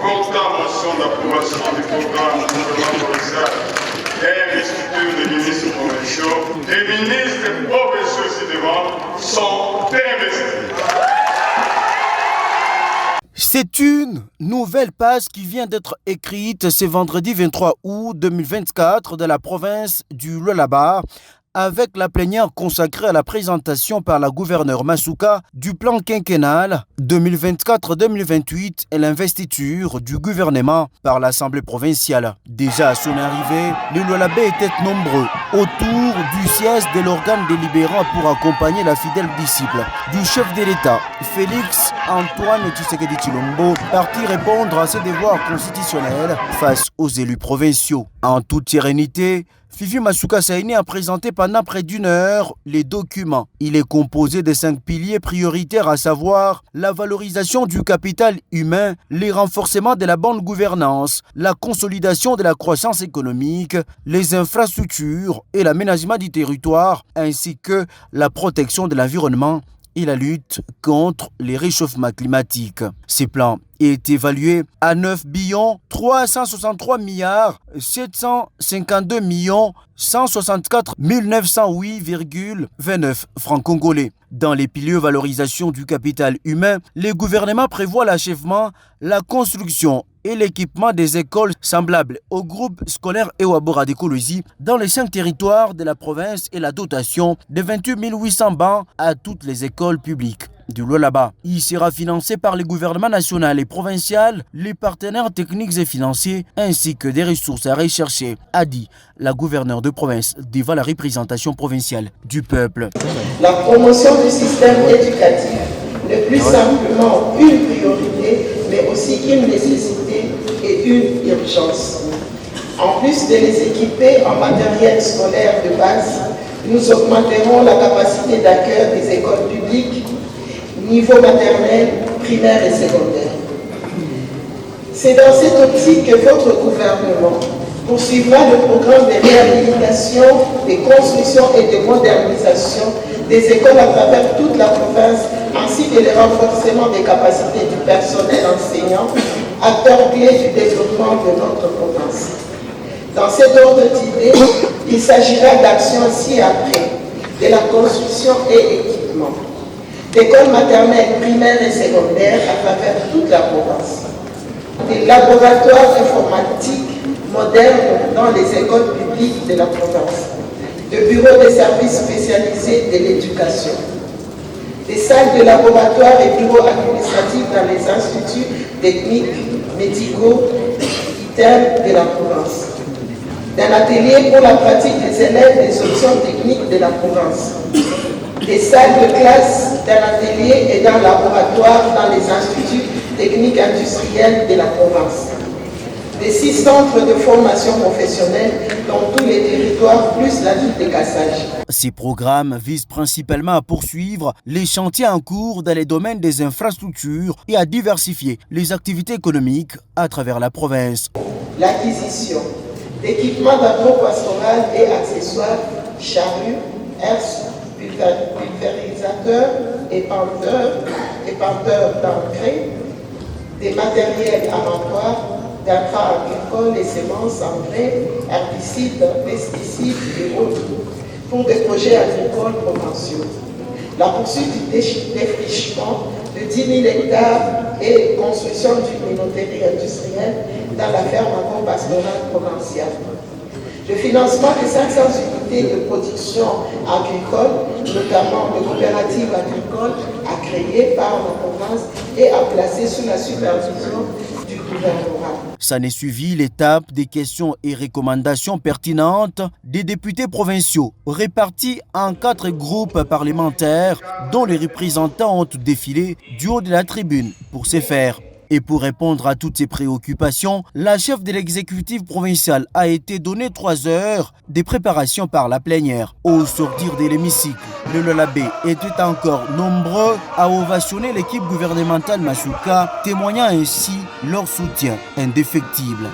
proclamation d'approbation du programme du gouvernement provincial et l'investiture des ministres provinciaux. Les ministres provinciaux ci-devant sont investis. C'est une nouvelle page qui vient d'être écrite ce vendredi 23 août 2024 de la province du Lualaba, avec la plénière consacrée à la présentation par la gouverneure Masuka du plan quinquennal 2024-2028 et l'investiture du gouvernement par l'Assemblée provinciale. Déjà à son arrivée, les Lualabais étaient nombreux autour du siège de l'organe délibérant pour accompagner la fidèle disciple du chef de l'État, Félix Antoine Tshisekedi Tshilombo, parti répondre à ses devoirs constitutionnels face aux élus provinciaux. En toute sérénité, Fifi Masuka Saini a présenté pendant près d'une heure les documents. Il est composé de 5 piliers prioritaires, à savoir la valorisation du capital humain, les renforcements de la bonne gouvernance, la consolidation de la croissance économique, les infrastructures et l'aménagement du territoire, ainsi que la protection de l'environnement et la lutte contre les réchauffements climatiques. Ces plans est évalué à 9 363 752 164 908,29 francs congolais. Dans les piliers valorisation du capital humain, le gouvernement prévoit l'achèvement, la construction et l'équipement des écoles semblables au groupe scolaire Ewabora d'Écologie dans les 5 territoires de la province et la dotation de 28 800 bancs à toutes les écoles publiques du Lualaba. Il sera financé par les gouvernements national et provincial, les partenaires techniques et financiers, ainsi que des ressources à rechercher, a dit la gouverneure de province devant la représentation provinciale du peuple. La promotion du système éducatif n'est plus simplement une priorité, mais aussi une nécessité et une urgence. En plus de les équiper en matériel scolaire de base, nous augmenterons la capacité d'accueil des écoles publiques, niveau maternel, primaire et secondaire. C'est dans cette optique que votre gouvernement poursuivra le programme de réhabilitation, de construction et de modernisation des écoles à travers toute la province, ainsi que le renforcement des capacités du personnel enseignant, acteur clé du développement de notre province. Dans cet ordre d'idées, il s'agira d'actions ci-après, de la construction et équipement d'écoles maternelles, primaires et secondaires à travers toute la province, des laboratoires informatiques modernes dans les écoles publiques de la province, de bureaux de services spécialisés de l'éducation, des salles de laboratoire et bureaux administratifs dans les instituts techniques, médicaux, ITEM de la province, d'un atelier pour la pratique des élèves des options techniques de la province, des salles de classe, d'un atelier et d'un laboratoire dans les instituts techniques industriels de la province, des 6 centres de formation professionnelle dans tous les territoires, plus la ville de Kassaj. Ces programmes visent principalement à poursuivre les chantiers en cours dans les domaines des infrastructures et à diversifier les activités économiques à travers la province. L'acquisition d'équipements d'agro-pastoral et accessoires, charrues, herses, pulvérisateurs, épandeurs d'engrais, des matériels amattoirs, d'intrants agricoles, les semences, engrais, herbicides, pesticides et autres, pour des projets agricoles provinciaux. La poursuite du défrichement de 10 000 hectares et construction d'une minoterie industrielle dans la ferme agro-pastorale provinciale. Le financement de 500 unités de production agricole, notamment de coopératives agricoles, à créer par la province et à placer sous la supervision du gouvernement. Ça n'est suivi l'étape des questions et recommandations pertinentes des députés provinciaux, répartis en 4 groupes parlementaires dont les représentants ont défilé du haut de la tribune pour se faire. Et pour répondre à toutes ces préoccupations, la chef de l'exécutif provincial a été donnée 3 heures de préparation par la plénière. Au sortir de l'hémicycle, les Lualabais étaient encore nombreux à ovationner l'équipe gouvernementale Masuka, témoignant ainsi leur soutien indéfectible.